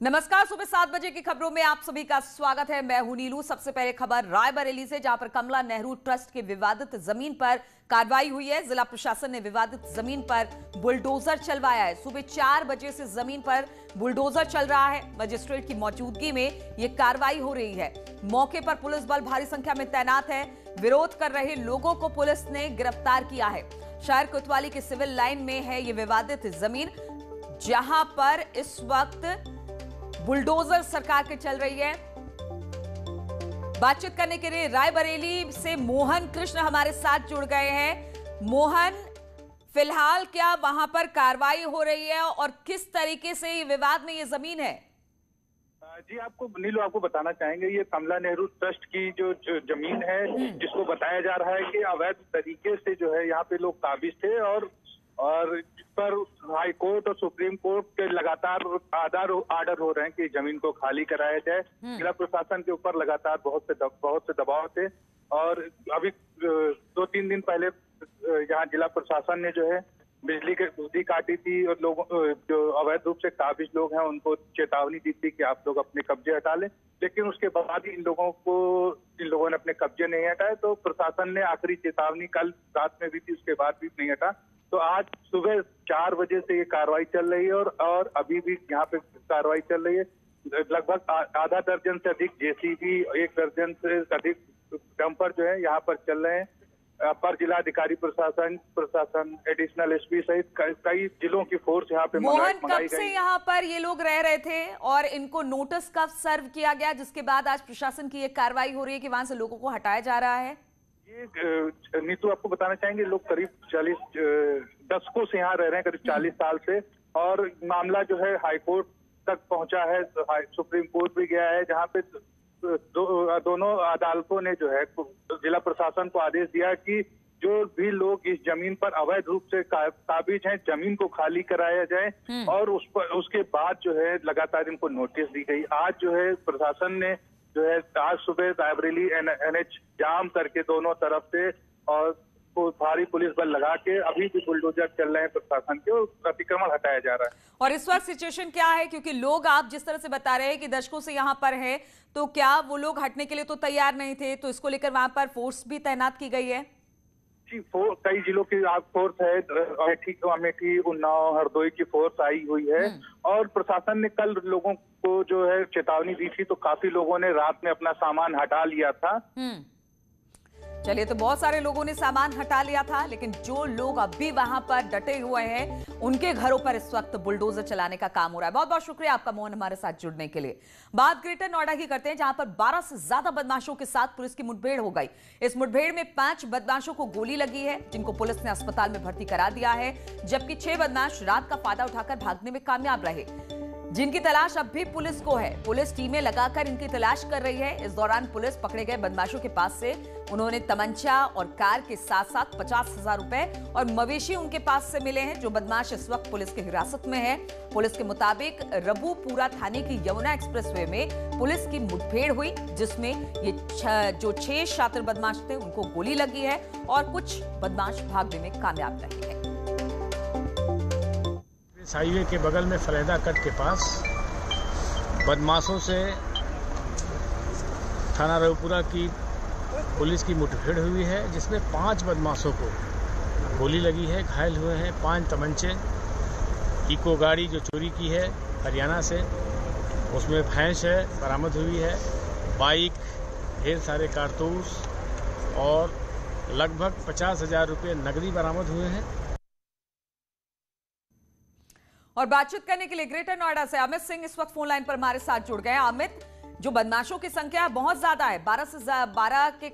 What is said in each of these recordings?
नमस्कार, सुबह 7 बजे की खबरों में आप सभी का स्वागत है। मैं हूं नीलू। सबसे पहले खबर रायबरेली से, जहां पर कमला नेहरू ट्रस्ट के विवादित जमीन पर कार्रवाई हुई है। जिला प्रशासन ने विवादित जमीन पर बुलडोजर चलवाया है। सुबह 4 बजे से जमीन पर बुलडोजर चल रहा है। मजिस्ट्रेट की मौजूदगी में यह कार्रवाई हो रही है। मौके पर पुलिस बल भारी संख्या में तैनात है। विरोध कर रहे लोगों को पुलिस ने गिरफ्तार किया है। शहर कोतवाली के सिविल लाइन में है यह विवादित जमीन, जहां पर इस वक्त बुलडोजर सरकार के चल रही है। बातचीत करने के लिए रायबरेली से मोहन कृष्ण हमारे साथ जुड़ गए हैं। मोहन, फिलहाल क्या वहां पर कार्रवाई हो रही है और किस तरीके से ये विवाद में ये जमीन है? जी, आपको बताना चाहेंगे, ये कमला नेहरू ट्रस्ट की जो जमीन है, जिसको बताया जा रहा है कि अवैध तरीके से जो है यहाँ पे लोग काबिज थे और जिस पर हाई कोर्ट और सुप्रीम कोर्ट के लगातार आर्डर हो रहे हैं कि जमीन को खाली कराया जाए। जिला प्रशासन के ऊपर लगातार बहुत से दबाव थे और अभी 2-3 दिन पहले यहाँ जिला प्रशासन ने जो है बिजली काटी थी और लोगों जो अवैध रूप से काबिज लोग हैं उनको चेतावनी दी थी कि आप लोग अपने कब्जे हटा लें, लेकिन उसके बाद इन लोगों ने अपने कब्जे नहीं हटाए। तो प्रशासन ने आखिरी चेतावनी कल रात में भी थी, उसके बाद भी नहीं हटा। तो आज सुबह 4 बजे से ये कार्रवाई चल रही है और अभी भी यहाँ पे कार्रवाई चल रही है। लगभग आधा दर्जन से अधिक जेसीबी, 1 दर्जन से अधिक डंपर जो है यहाँ पर चल रहे हैं। अपर जिलाधिकारी प्रशासन, एडिशनल एसपी सहित कई जिलों की फोर्स यहाँ पे मोहन, कब से यहाँ पर ये लोग रह रहे थे और इनको नोटिस कब सर्व किया गया, जिसके बाद आज प्रशासन की ये कार्रवाई हो रही है कि वहां से लोगों को हटाया जा रहा है? ये नीतू आपको बताना चाहेंगे, लोग करीब 40 दशकों से यहाँ रह रहे हैं, करीब 40 साल से, और मामला जो है हाई कोर्ट तक पहुंचा है, सुप्रीम कोर्ट भी गया है, जहाँ पे दोनों अदालतों ने जो है जिला प्रशासन को आदेश दिया कि जो भी लोग इस जमीन पर अवैध रूप से काबिज हैं, जमीन को खाली कराया जाए और उसके बाद जो है लगातार इनको नोटिस दी गई। आज जो है प्रशासन ने जो है आज सुबह रायबरेली NH जाम करके दोनों तरफ से और भारी पुलिस बल लगा के अभी भी बुलडोजर चल रहे हैं प्रशासन के और अतिक्रमण हटाया जा रहा है। और इस वक्त सिचुएशन क्या है, क्योंकि लोग आप जिस तरह से बता रहे हैं कि दशकों से यहाँ पर है, तो क्या वो लोग हटने के लिए तो तैयार नहीं थे, तो इसको लेकर वहां पर फोर्स भी तैनात की गई है? जी, कई जिलों की फोर्स है, अमेठी, उन्नाव, हरदोई की फोर्स आई हुई है और प्रशासन ने कल लोगों को जो है चेतावनी दी थी, तो काफी लोगों ने रात में अपना सामान हटा लिया था। चलिए, तो बहुत सारे लोगों ने सामान हटा लिया था, लेकिन जो लोग अभी वहां पर डटे हुए हैं उनके घरों पर इस वक्त बुलडोजर चलाने का काम हो रहा है। बहुत बहुत शुक्रिया आपका मोहन, हमारे साथ जुड़ने के लिए। बात ग्रेटर नोएडा की करते हैं, जहां पर 12 से ज्यादा बदमाशों के साथ पुलिस की मुठभेड़ हो गई। इस मुठभेड़ में 5 बदमाशों को गोली लगी है, जिनको पुलिस ने अस्पताल में भर्ती करा दिया है, जबकि 6 बदमाश रात का फायदा उठाकर भागने में कामयाब रहे, जिनकी तलाश अब भी पुलिस को है। पुलिस टीमें लगाकर इनकी तलाश कर रही है। इस दौरान पुलिस पकड़े गए बदमाशों के पास से उन्होंने तमंचा और कार के साथ साथ 50,000 रुपए और मवेशी उनके पास से मिले हैं। जो बदमाश इस वक्त पुलिस की हिरासत में है। पुलिस के मुताबिक रबूपुरा थाने की यमुना एक्सप्रेसवे में पुलिस की मुठभेड़ हुई, जिसमें ये जो 6 शातिर बदमाश थे उनको गोली लगी है और कुछ बदमाश भागने में कामयाब रहे हैं। हाईवे के बगल में फलेदा कट के पास बदमाशों से थाना रबूपुरा की पुलिस की मुठभेड़ हुई है, जिसमें 5 बदमाशों को गोली लगी है, घायल हुए हैं। 5 तमंचे, इको गाड़ी जो चोरी की है हरियाणा से, उसमें भैंस है बरामद हुई है, बाइक, ढेर सारे कारतूस और लगभग 50,000 रुपये नकदी बरामद हुए हैं। और बातचीत करने के लिए ग्रेटर नोएडा से अमित सिंह इस वक्त फोन लाइन पर हमारे साथ जुड़ गए हैं। अमित, जो बदमाशों की संख्या बहुत ज्यादा है, 12 के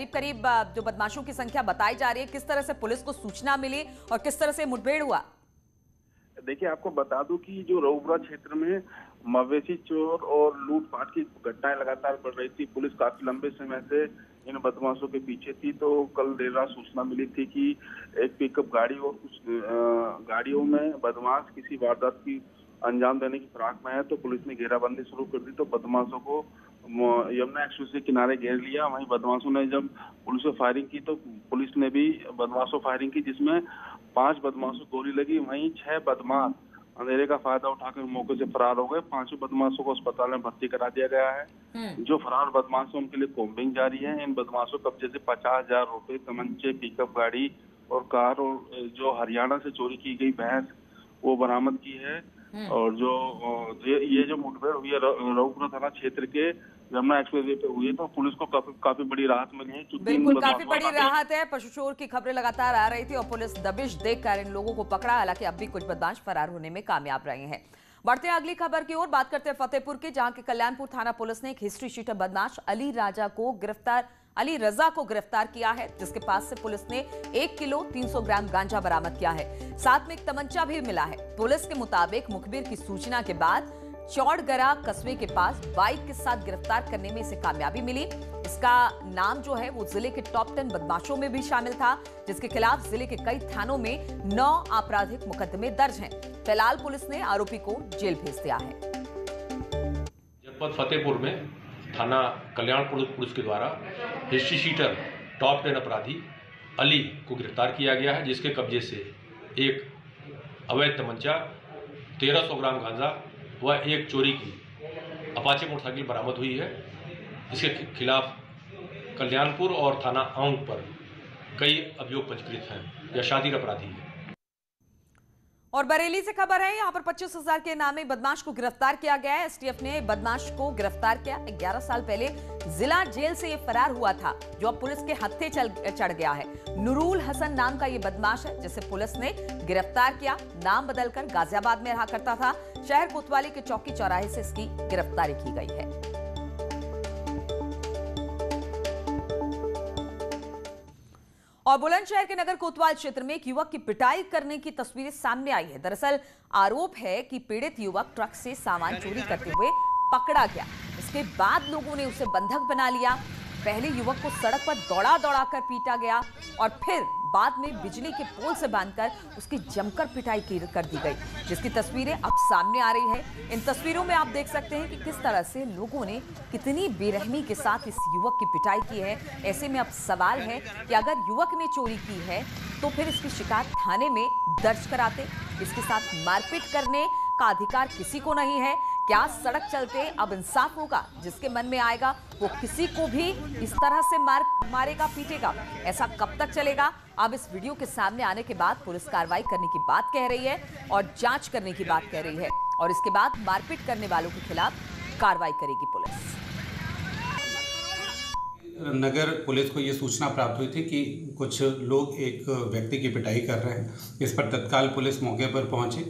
करीब जो बदमाशों की संख्या बताई जा रही है, किस तरह से पुलिस को सूचना मिली और किस तरह से मुठभेड़ हुआ? देखिए, आपको बता दूं कि जो रबूपुरा क्षेत्र में मवेशी चोर और लूटपाट की घटनाएं लगातार बढ़ रही थी। पुलिस काफी लंबे समय से इन बदमाशों के पीछे थी। तो कल देर रात सूचना मिली थी कि एक पिकअप गाड़ी और कुछ गाड़ियों में बदमाश किसी वारदात की अंजाम देने की फिराक में है, तो पुलिस ने घेराबंदी शुरू कर दी। तो बदमाशों को यमुना एक्सप्रेस के किनारे घेर लिया। वहीं बदमाशों ने जब पुलिस को फायरिंग की तो पुलिस ने भी बदमाशों फायरिंग की, जिसमें 5 बदमाशों को गोली लगी। वहीं 6 बदमाश अंधेरे का फायदा उठाकर मौके से फरार हो गए। 5 बदमाशों को अस्पताल में भर्ती करा दिया गया है। जो फरार बदमाश हैं उनके लिए कोम्बिंग जारी है। इन बदमाशों कब्जे से 50,000 रुपए, तमंचे, पिकअप गाड़ी और कार और जो हरियाणा से चोरी की गई भैंस वो बरामद की है। और जो ये जो मुठभेड़ हुई है रऊपुरा थाना क्षेत्र के यमुना एक्सप्रेस वे पे हुई है, तो पुलिस को काफी बड़ी राहत मिली है। बिल्कुल, काफी बड़ी राहत है। पशु चोर की खबरें लगातार आ रही थी और पुलिस दबिश देखकर इन लोगों को पकड़ा। हालांकि अब भी कुछ बदमाश फरार होने में कामयाब रहे हैं। बढ़ते हैं अगली खबर की ओर। बात करते हैं फतेहपुर की, जहां के कल्याणपुर थाना पुलिस ने एक हिस्ट्री शीटर बदमाश अली रजा को गिरफ्तार किया है, जिसके पास से पुलिस ने 1 किलो 300 ग्राम गांजा बरामद किया है। साथ में एक तमंचा भी मिला है। पुलिस के मुताबिक मुखबिर की सूचना के बाद चौड़गरा कस्बे के पास बाइक के साथ गिरफ्तार करने में इसे कामयाबी मिली। इसका नाम जो है वो जिले के टॉप 10 बदमाशों में भी शामिल था, जिसके खिलाफ जिले के कई थानों में 9 आपराधिक मुकदमे दर्ज हैं। फिलहाल पुलिस ने आरोपी को जेल भेज दिया है। जनपद फतेहपुर में थाना कल्याणपुर पुलिस के द्वारा हिस्ट्री शीटर टॉप 10 अपराधी अली को गिरफ्तार किया गया है, जिसके कब्जे से एक अवैध तमंचा, 1300 ग्राम गांजा व एक चोरी की अपाचे मोटरसाइकिल बरामद हुई है। इसके खिलाफ कल्याणपुर और थाना आंग पर कई अभियोग पंजीकृत हैं या शातिर अपराधी हैं। और बरेली से खबर है, यहां पर 25,000 के इनामी बदमाश को गिरफ्तार किया गया है। एसटीएफ ने बदमाश को गिरफ्तार किया। 11 साल पहले जिला जेल से ये फरार हुआ था, जो अब पुलिस के हत्थे चढ़ गया है। नूरुल हसन नाम का ये बदमाश है, जिसे पुलिस ने गिरफ्तार किया। नाम बदलकर गाजियाबाद में रहा करता था। शहर कोतवाली के चौकी चौराहे से इसकी गिरफ्तारी की गई है। और बुलंदशहर के नगर कोतवाल क्षेत्र में एक युवक की पिटाई करने की तस्वीरें सामने आई है। दरअसल आरोप है कि पीड़ित युवक ट्रक से सामान चोरी करते हुए पकड़ा गया। इसके बाद लोगों ने उसे बंधक बना लिया। पहले युवक को सड़क पर दौड़ा कर पीटा गया और फिर बाद में बिजली के पोल से बांधकर उसकी जमकर पिटाई कर दी गई, जिसकी तस्वीरें अब सामने आ रही है। इन तस्वीरों में आप देख सकते हैं कि किस तरह से लोगों ने कितनी बेरहमी के साथ इस युवक की पिटाई की है। ऐसे में अब सवाल है कि अगर युवक ने चोरी की है तो फिर इसकी शिकायत थाने में दर्ज कराते। इसके साथ मारपीट करने का अधिकार किसी को नहीं है। क्या सड़क चलते अब इंसाफ होगा? जिसके मन में आएगा वो किसी को भी इस तरह से मारेगा, पीटेगा। ऐसा कब तक चलेगा? अब इस वीडियो के सामने आने के बाद पुलिस कार्रवाई करने की बात कह रही है और जांच करने की बात कह रही है, और इसके बाद मारपीट करने वालों के खिलाफ कार्रवाई करेगी पुलिस। नगर पुलिस को ये सूचना प्राप्त हुई थी कि कुछ लोग एक व्यक्ति की पिटाई कर रहे हैं। इस पर तत्काल पुलिस मौके पर पहुंची।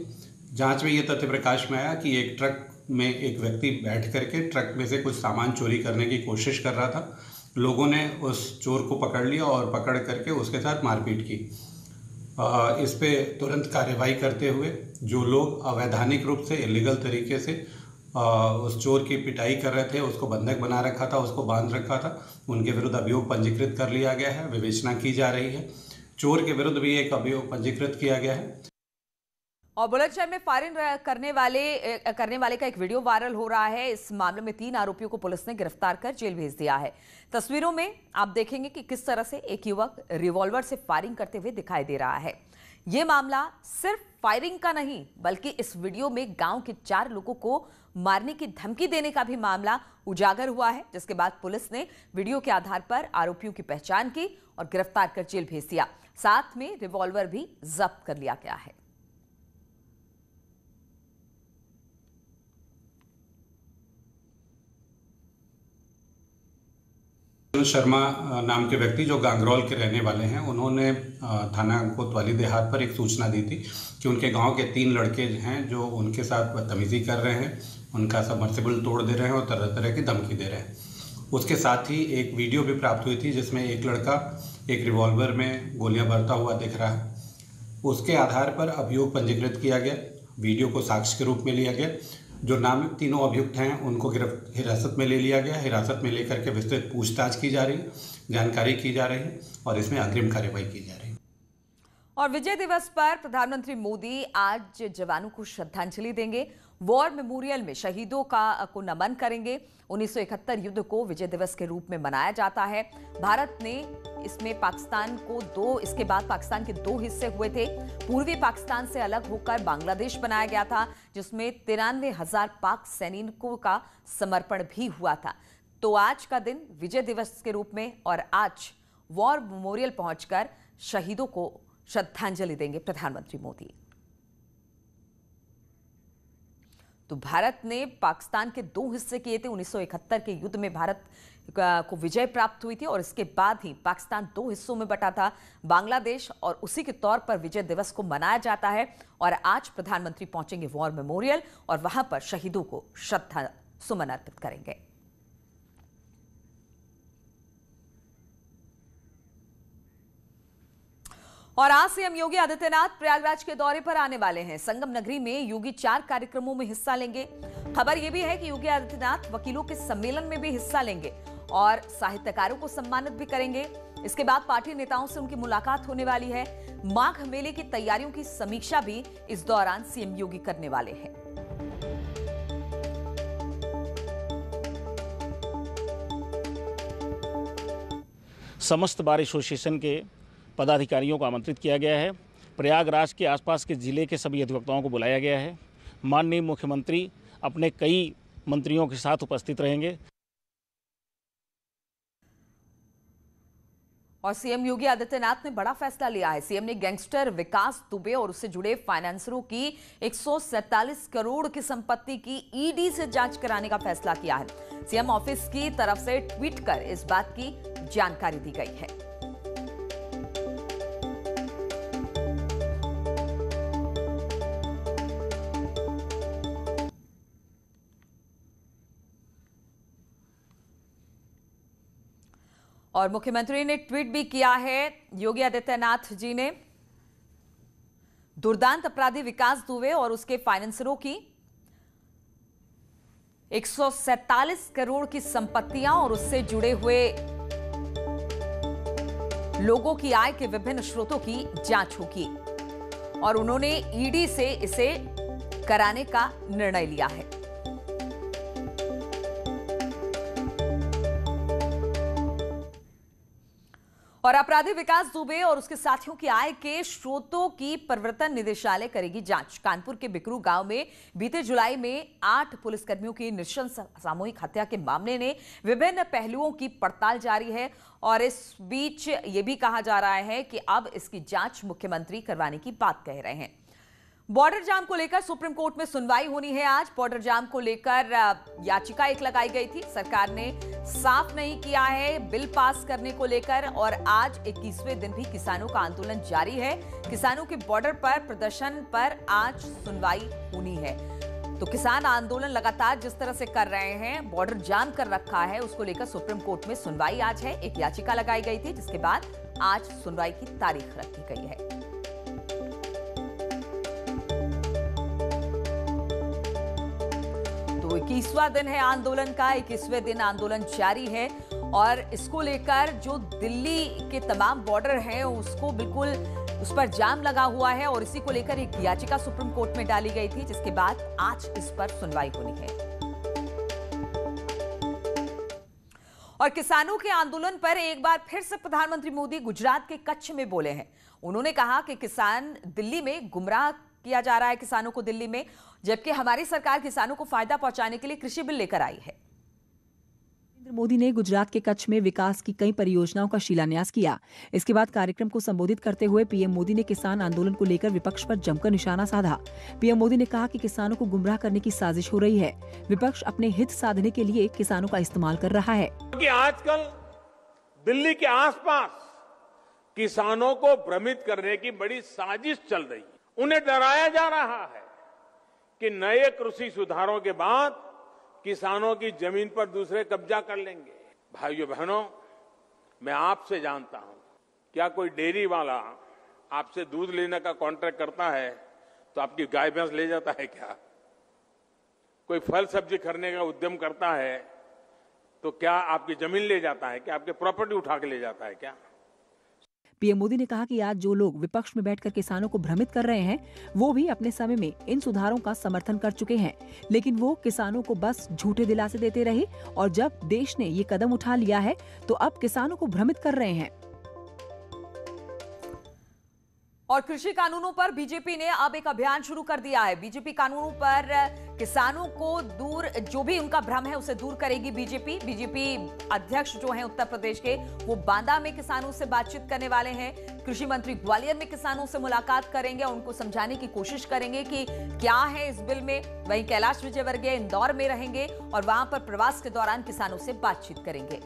जांच में ये तथ्य प्रकाश में आया कि एक ट्रक में एक व्यक्ति बैठ करके ट्रक में से कुछ सामान चोरी करने की कोशिश कर रहा था। लोगों ने उस चोर को पकड़ लिया और पकड़ करके उसके साथ मारपीट की। इस पे तुरंत कार्रवाई करते हुए जो लोग अवैधानिक रूप से इलीगल तरीके से उस चोर की पिटाई कर रहे थे, उसको बंधक बना रखा था, उसको बांध रखा था, उनके विरुद्ध अभियोग पंजीकृत कर लिया गया है। विवेचना की जा रही है। चोर के विरुद्ध भी एक अभियोग पंजीकृत किया गया है। और बुलंदशहर में फायरिंग करने वाले का एक वीडियो वायरल हो रहा है। इस मामले में 3 आरोपियों को पुलिस ने गिरफ्तार कर जेल भेज दिया है। तस्वीरों में आप देखेंगे कि किस तरह से एक युवक रिवॉल्वर से फायरिंग करते हुए दिखाई दे रहा है। यह मामला सिर्फ फायरिंग का नहीं, बल्कि इस वीडियो में गांव के 4 लोगों को मारने की धमकी देने का भी मामला उजागर हुआ है, जिसके बाद पुलिस ने वीडियो के आधार पर आरोपियों की पहचान की और गिरफ्तार कर जेल भेज दिया। साथ में रिवॉल्वर भी जब्त कर लिया गया है। शर्मा नाम के व्यक्ति जो गांगरौल के रहने वाले हैं, उन्होंने थाना कोतवाली देहात पर एक सूचना दी थी कि उनके गांव के 3 लड़के हैं जो उनके साथ बदतमीजी कर रहे हैं, उनका सबमर्सिबल तोड़ दे रहे हैं और तरह तरह की धमकी दे रहे हैं। उसके साथ ही एक वीडियो भी प्राप्त हुई थी जिसमें एक लड़का एक रिवॉल्वर में गोलियां भरता हुआ दिख रहा है। उसके आधार पर अभियोग पंजीकृत किया गया। वीडियो को साक्ष्य के रूप में लिया गया। जो नामित तीनों अभियुक्त हैं उनको हिरासत में ले लिया गया। हिरासत में लेकर के विस्तृत पूछताछ की जा रही है, जानकारी की जा रही है और इसमें अग्रिम कार्रवाई की जा रही है। और विजय दिवस पर प्रधानमंत्री मोदी आज जवानों को श्रद्धांजलि देंगे। वॉर मेमोरियल में शहीदों को नमन करेंगे। 1971 युद्ध को विजय दिवस के रूप में मनाया जाता है। भारत ने इसमें इसके बाद पाकिस्तान के 2 हिस्से हुए थे। पूर्वी पाकिस्तान से अलग होकर बांग्लादेश बनाया गया था, जिसमें 93,000 पाक सैनिकों का समर्पण भी हुआ था। तो आज का दिन विजय दिवस के रूप में और आज वॉर मेमोरियल पहुंचकर शहीदों को श्रद्धांजलि देंगे प्रधानमंत्री मोदी। तो भारत ने पाकिस्तान के 2 हिस्से किए थे। 1971 के युद्ध में भारत को विजय प्राप्त हुई थी और इसके बाद ही पाकिस्तान 2 हिस्सों में बटा था, बांग्लादेश, और उसी के तौर पर विजय दिवस को मनाया जाता है। और आज प्रधानमंत्री पहुंचेंगे वॉर मेमोरियल और वहां पर शहीदों को श्रद्धा सुमन अर्पित करेंगे। और आज सीएम योगी आदित्यनाथ प्रयागराज के दौरे पर आने वाले हैं। संगम नगरी में योगी 4 कार्यक्रमों में हिस्सा लेंगे। खबर यह भी है कि योगी आदित्यनाथ वकीलों के सम्मेलन में भी हिस्सा लेंगे और साहित्यकारों को सम्मानित भी करेंगे। इसके बाद पार्टी नेताओं से उनकी मुलाकात होने वाली है। माघ मेले की तैयारियों की समीक्षा भी इस दौरान सीएम योगी करने वाले हैं। समस्त बार एसोसिएशन के पदाधिकारियों को आमंत्रित किया गया है। प्रयागराज के आसपास के जिले के सभी अधिवक्ताओं को बुलाया गया है। माननीय मुख्यमंत्री अपने कई मंत्रियों के साथ उपस्थित रहेंगे। और सीएम योगी आदित्यनाथ ने बड़ा फैसला लिया है। सीएम ने गैंगस्टर विकास दुबे और उससे जुड़े फाइनेंसरों की 147 करोड़ की संपत्ति की ईडी से जांच कराने का फैसला किया है। सीएम ऑफिस की तरफ से ट्वीट कर इस बात की जानकारी दी गई है। और मुख्यमंत्री ने ट्वीट भी किया है। योगी आदित्यनाथ जी ने दुर्दांत अपराधी विकास दुबे और उसके फाइनेंसरों की 147 करोड़ की संपत्तियां और उससे जुड़े हुए लोगों की आय के विभिन्न स्रोतों की जांच होगी और उन्होंने ईडी से इसे कराने का निर्णय लिया है। और अपराधी विकास दुबे और उसके साथियों की आय के स्रोतों की प्रवर्तन निदेशालय करेगी जांच। कानपुर के बिकरू गांव में बीते जुलाई में 8 पुलिसकर्मियों की नृशंस सामूहिक हत्या के मामले ने विभिन्न पहलुओं की पड़ताल जारी है और इस बीच ये भी कहा जा रहा है कि अब इसकी जांच मुख्यमंत्री करवाने की बात कह रहे हैं। बॉर्डर जाम को लेकर सुप्रीम कोर्ट में सुनवाई होनी है आज। बॉर्डर जाम को लेकर याचिका एक लगाई गई थी। सरकार ने साफ नहीं किया है बिल पास करने को लेकर और आज 21वें दिन भी किसानों का आंदोलन जारी है। किसानों के बॉर्डर पर प्रदर्शन पर आज सुनवाई होनी है। तो किसान आंदोलन लगातार जिस तरह से कर रहे हैं, बॉर्डर जाम कर रखा है, उसको लेकर सुप्रीम कोर्ट में सुनवाई आज है। एक याचिका लगाई गई थी जिसके बाद आज सुनवाई की तारीख रखी गई है। तो 21वां दिन है आंदोलन का। 21वें दिन आंदोलन जारी है और इसको लेकर जो दिल्ली के तमाम बॉर्डर हैं उसको बिल्कुल उस पर जाम लगा हुआ है और इसी को लेकर एक याचिका सुप्रीम कोर्ट में डाली गई थी जिसके बाद आज इस पर सुनवाई होनी है। और किसानों के आंदोलन पर एक बार फिर से प्रधानमंत्री मोदी गुजरात के कच्छ में बोले हैं। उन्होंने कहा कि किसान दिल्ली में गुमराह किया जा रहा है किसानों को दिल्ली में, जबकि हमारी सरकार किसानों को फायदा पहुंचाने के लिए कृषि बिल लेकर आई है। नरेंद्र मोदी ने गुजरात के कच्छ में विकास की कई परियोजनाओं का शिलान्यास किया। इसके बाद कार्यक्रम को संबोधित करते हुए पीएम मोदी ने किसान आंदोलन को लेकर विपक्ष पर जमकर निशाना साधा। पीएम मोदी ने कहा कि किसानों को गुमराह करने की साजिश हो रही है। विपक्ष अपने हित साधने के लिए किसानों का इस्तेमाल कर रहा है। क्योंकि आजकल दिल्ली के आसपास किसानों को भ्रमित करने की बड़ी साजिश चल रही है। उन्हें डराया जा रहा है कि नए कृषि सुधारों के बाद किसानों की जमीन पर दूसरे कब्जा कर लेंगे। भाइयों बहनों, मैं आपसे जानता हूं, क्या कोई डेयरी वाला आपसे दूध लेने का कॉन्ट्रैक्ट करता है तो आपकी गाय भैंस ले जाता है क्या? कोई फल सब्जी खरीदने का उद्यम करता है तो क्या आपकी जमीन ले जाता है क्या? आपकी प्रॉपर्टी उठा के ले जाता है क्या? पीएम मोदी ने कहा कि आज जो लोग विपक्ष में बैठकर किसानों को भ्रमित कर रहे हैं वो भी अपने समय में इन सुधारों का समर्थन कर चुके हैं, लेकिन वो किसानों को बस झूठे दिलासे देते रहे और जब देश ने ये कदम उठा लिया है तो अब किसानों को भ्रमित कर रहे हैं। और कृषि कानूनों पर बीजेपी ने अब एक अभियान शुरू कर दिया है। बीजेपी कानूनों पर किसानों को दूर, जो भी उनका भ्रम है उसे दूर करेगी बीजेपी। बीजेपी अध्यक्ष जो हैं उत्तर प्रदेश के, वो बांदा में किसानों से बातचीत करने वाले हैं। कृषि मंत्री ग्वालियर में किसानों से मुलाकात करेंगे, उनको समझाने की कोशिश करेंगे कि क्या है इस बिल में। वहीं कैलाश विजयवर्गीय इंदौर में रहेंगे और वहां पर प्रवास के दौरान किसानों से बातचीत करेंगे।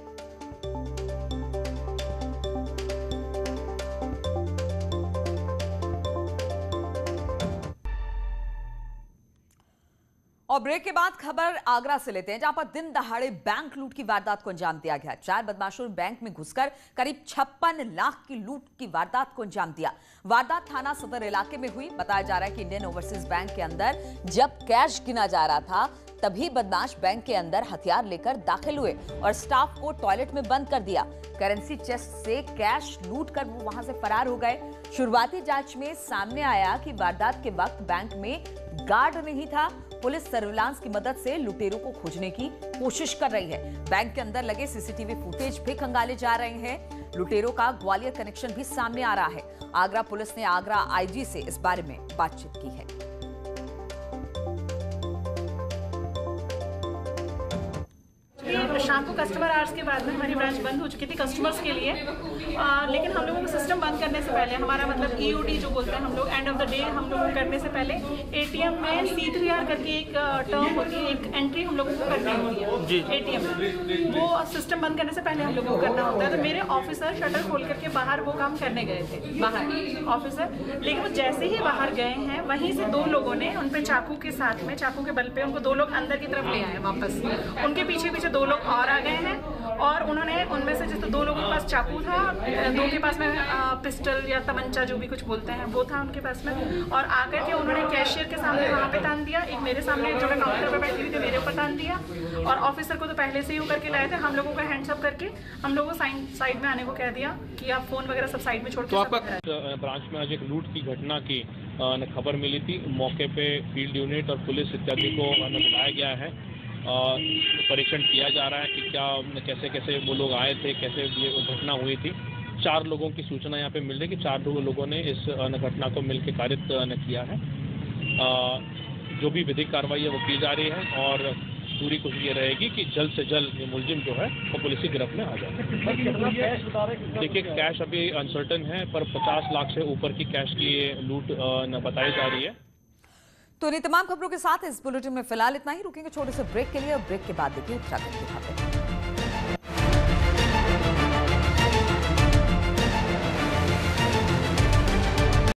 और ब्रेक के बाद खबर आगरा से लेते हैं, जहां पर दिन दहाड़े बैंक लूट की वारदात को अंजाम दिया गया। 4 बदमाशों ने बैंक में घुसकर करीब 56 लाख की लूट की वारदात को अंजाम दिया। वारदात थाना सदर इलाके में हुई। बताया जा रहा है कि इंडियन ओवरसीज बैंक के अंदर जब कैश गिना जा रहा था, तभी बदमाश बैंक के अंदर हथियार लेकर दाखिल हुए और स्टाफ को टॉयलेट में बंद कर दिया। करेंसी चेस्ट से कैश लूट कर वो वहां से फरार हो गए। शुरुआती जांच में सामने आया कि वारदात के वक्त बैंक में गार्ड नहीं था। पुलिस सर्विलांस की मदद से लुटेरों को खोजने की कोशिश कर रही है। बैंक के अंदर लगे सीसीटीवी फुटेज भी खंगाले जा रहे हैं। लुटेरों का ग्वालियर कनेक्शन भी सामने आ रहा है। आगरा पुलिस ने आगरा आईजी से इस बारे में बातचीत की है। शाम को कस्टमर आवर्स के बाद में हमारी ब्रांच बंद हो चुकी थी कस्टमर्स के लिए, लेकिन हम लोगों को सिस्टम बंद करने से पहले, हमारा मतलब EOD जो बोलते हैं हम लोग, एंड ऑफ द डे हम लोगों को करने से पहले ATM में C3R करके एक टर्म होती है, एक एंट्री हम लोगों को करनी होती है ATM में। वो सिस्टम बंद करने से पहले हम लोगों को करना होता है। तो मेरे ऑफिसर शटर खोल करके बाहर वो काम करने गए थे, बाहर ऑफिसर, लेकिन वो जैसे ही बाहर गए हैं वहीं से 2 लोगों ने उन पे चाकू के साथ में, चाकू के बल पे उनको 2 लोग अंदर की तरफ ले आए वापस। उनके पीछे पीछे 2 लोग और आ गए हैं और उन्होंने उनमें से जैसे 2 लोगों के पास चाकू था, 2 के पास में पिस्टल या तमंचा जो भी कुछ बोलते हैं वो था उनके पास में, और आकर के उन्होंने कैशियर के सामने वहाँ पे तान दिया। एक मेरे सामने जो मैं काउंटर पे बैठी हुई थी मेरे ऊपर तान दिया, और ऑफिसर को तो पहले से ही वो करके लाए थे। हम लोगों का हैंड्स अप करके हम लोगों को साइड में आने को कह दिया कि आप फोन वगैरह सब साइड में छोड़ के। तो आपका ब्रांच में आज एक लूट की घटना की खबर मिली थी। मौके पे फील्ड यूनिट और पुलिस इत्यादि को बुलाया गया है। परीक्षण किया जा रहा है कि क्या कैसे कैसे वो लोग आए थे, कैसे ये घटना हुई थी। 4 लोगों की सूचना यहाँ पे मिल रही है कि 4 लोगों ने इस घटना को मिलकर कारित किया है। जो भी विधिक कार्रवाई है वो की जा रही है और पूरी कोशिश ये रहेगी कि जल्द से जल्द ये मुलजिम जो है वो पुलिस की गिरफ्त में आ जाए। देखिए कैश अभी अनसर्टन है, पर 50 लाख से ऊपर की कैश की ये लूट बताई जा रही है। तो इन्हीं तमाम खबरों के साथ इस बुलेटिन में फिलहाल इतना ही। रुकेंगे छोटे से ब्रेक के लिए और ब्रेक के बाद देखिए उत्तराखंड की खबरें।